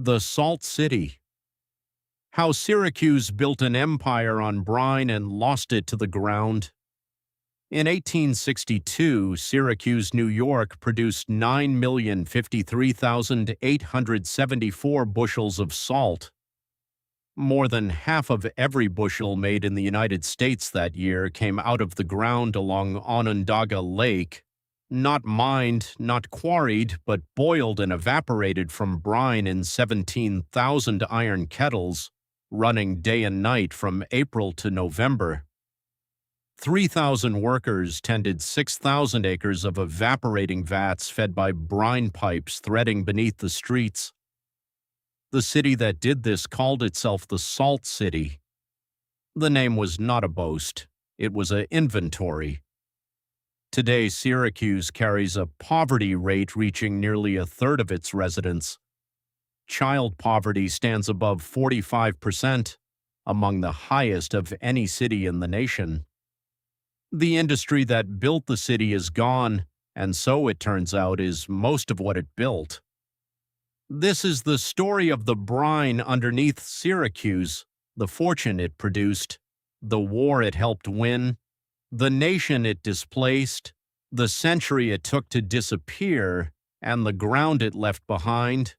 The Salt City. How Syracuse built an empire on brine and lost it to the ground. In 1862, Syracuse, New York produced 9,053,874 bushels of salt. More than half of every bushel made in the United States that year came out of the ground along Onondaga Lake, not mined, not quarried, but boiled and evaporated from brine in 17,000 iron kettles, running day and night from April to November. 3,000 workers tended 6,000 acres of evaporating vats fed by brine pipes threading beneath the streets. The city that did this called itself the Salt City. The name was not a boast, it was an inventory. Today, Syracuse carries a poverty rate reaching nearly a third of its residents. Child poverty stands above 45%, among the highest of any city in the nation. The industry that built the city is gone, and so, it turns out, is most of what it built. This is the story of the brine underneath Syracuse, the fortune it produced, the war it helped win, the nation it displaced, the century it took to disappear, and the ground it left behind,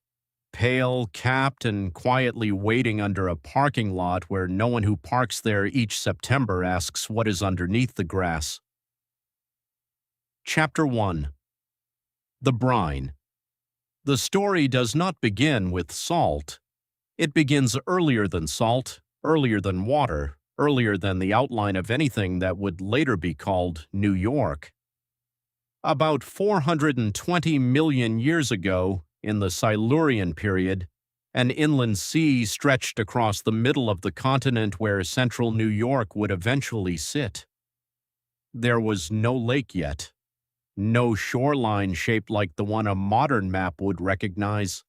pale, capped, and quietly waiting under a parking lot where no one who parks there each September asks what is underneath the grass. Chapter 1. The Brine. The story does not begin with salt. It begins earlier than salt, earlier than water, earlier than the outline of anything that would later be called New York. About 420 million years ago, in the Silurian period, an inland sea stretched across the middle of the continent where central New York would eventually sit. There was no lake yet, no shoreline shaped like the one a modern map would recognize.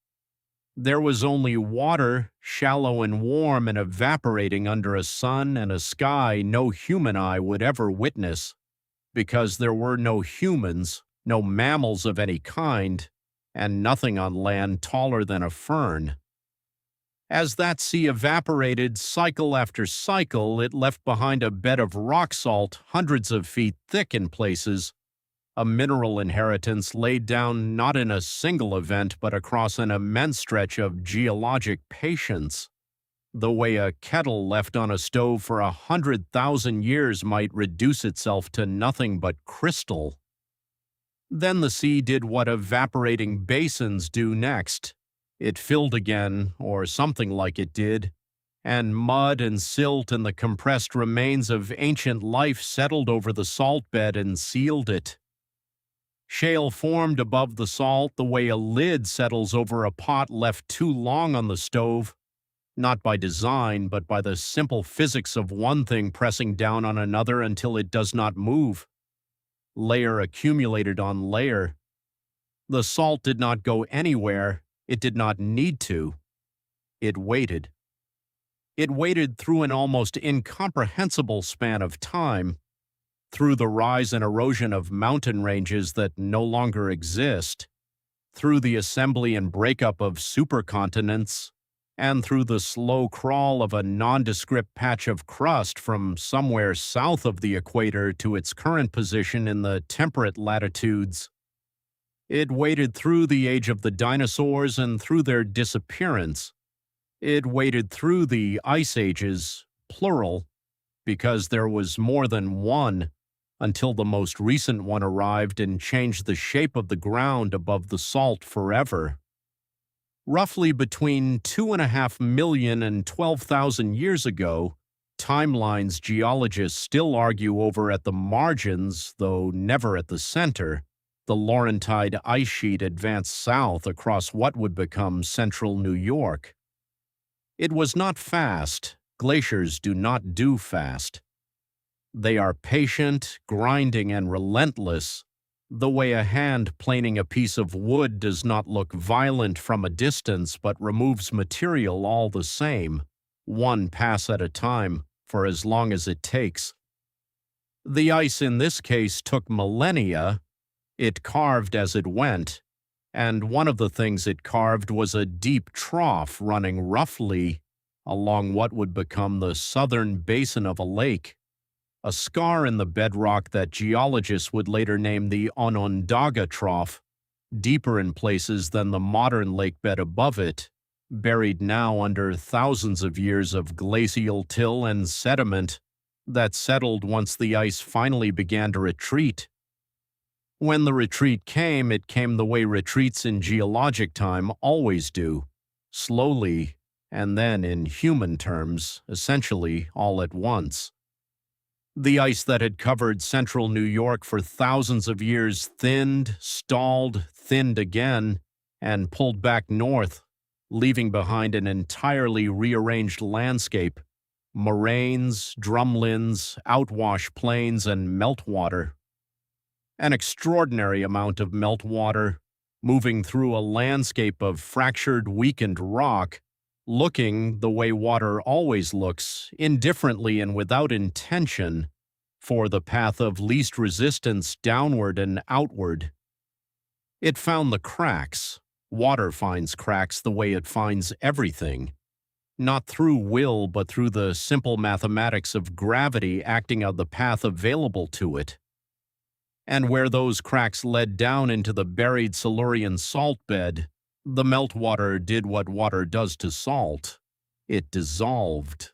There was only water, shallow and warm and evaporating under a sun and a sky no human eye would ever witness, because there were no humans, no mammals of any kind, and nothing on land taller than a fern. As that sea evaporated cycle after cycle, it left behind a bed of rock salt hundreds of feet thick in places, a mineral inheritance laid down not in a single event but across an immense stretch of geologic patience, the way a kettle left on a stove for 100,000 years might reduce itself to nothing but crystal. Then the sea did what evaporating basins do next. It filled again, or something like it did, and mud and silt and the compressed remains of ancient life settled over the salt bed and sealed it. Shale formed above the salt the way a lid settles over a pot left too long on the stove, not by design, but by the simple physics of one thing pressing down on another until it does not move. Layer accumulated on layer. The salt did not go anywhere. It did not need to. It waited. It waited through an almost incomprehensible span of time, through the rise and erosion of mountain ranges that no longer exist, through the assembly and breakup of supercontinents, and through the slow crawl of a nondescript patch of crust from somewhere south of the equator to its current position in the temperate latitudes. It waded through the age of the dinosaurs and through their disappearance. It waded through the ice ages, plural, because there was more than one, until the most recent one arrived and changed the shape of the ground above the salt forever. Roughly between 2.5 million and 12,000 years ago, timelines geologists still argue over at the margins, though never at the center, the Laurentide ice sheet advanced south across what would become central New York. It was not fast. Glaciers do not do fast. They are patient, grinding, and relentless, the way a hand planing a piece of wood does not look violent from a distance but removes material all the same, one pass at a time, for as long as it takes. The ice in this case took millennia. It carved as it went, and one of the things it carved was a deep trough running roughly along what would become the southern basin of a lake, a scar in the bedrock that geologists would later name the Onondaga Trough, deeper in places than the modern lake bed above it, buried now under thousands of years of glacial till and sediment that settled once the ice finally began to retreat. When the retreat came, it came the way retreats in geologic time always do, slowly, and then in human terms, essentially all at once. The ice that had covered central New York for thousands of years thinned, stalled, thinned again, and pulled back north, leaving behind an entirely rearranged landscape: moraines, drumlins, outwash plains, and meltwater. An extraordinary amount of meltwater, moving through a landscape of fractured, weakened rock, looking the way water always looks, indifferently and without intention, for the path of least resistance downward and outward. It found the cracks. Water finds cracks the way it finds everything, not through will but through the simple mathematics of gravity acting out the path available to it. And where those cracks led down into the buried Silurian salt bed, the meltwater did what water does to salt. It dissolved.